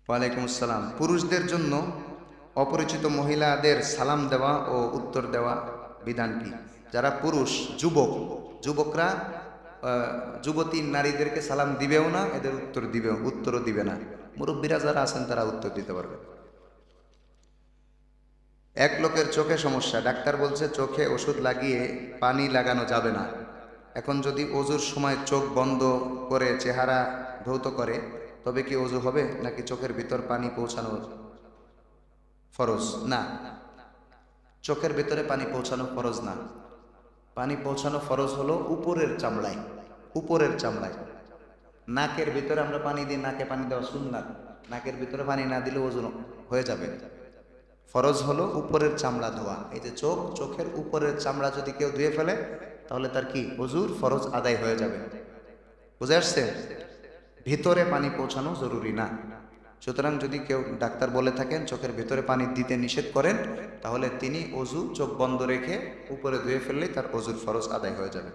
ওয়ালাইকুম আসসালাম। পুরুষদের জন্য অপরিচিত মহিলাদের সালাম দেওয়া ও উত্তর দেওয়া বিধান কি? যারা পুরুষ, যুবকরা যুবতী নারীদেরকে সালাম দিবেও না, এদের উত্তরও দিবে না। মুরব্বীরা যারা আছেন তারা উত্তর দিতে পারবে। এক লোকের চোখে সমস্যা, ডাক্তার বলছে চোখে ওষুধ লাগিয়ে পানি লাগানো যাবে না। এখন যদি অজুর সময় চোখ বন্ধ করে চেহারা ধৌত করে, তবে কি অজু হবে, নাকি চোখের ভিতর পানি পৌঁছানো ফরজ? না, চোখের ভিতরে পানি পৌঁছানো ফরজ না। পানি পৌঁছানো ফরজ হলো উপরের চামড়ায়। নাকের ভিতরে আমরা পানি দিই, নাকে পানি দেওয়া সুন্নাত। নাকের ভিতরে পানি না দিলে ওজন হয়ে যাবে। ফরজ হলো উপরের চামড়া ধোয়া। এই যে চোখের উপরের চামড়া যদি কেউ ধুয়ে ফেলে, তাহলে তার কি ওযুর ফরজ আদায় হয়ে যাবে। বুঝে আসছে? ভিতরে পানি পৌঁছানো জরুরি না। সুতরাং যদি কেউ ডাক্তার বলে থাকেন চোখের ভিতরে পানি দিতে নিষেধ করেন, তাহলে তিনি অজু চোখ বন্ধ রেখে উপরে ধুয়ে ফেললেই তার অজুর ফরজ আদায় হয়ে যাবে।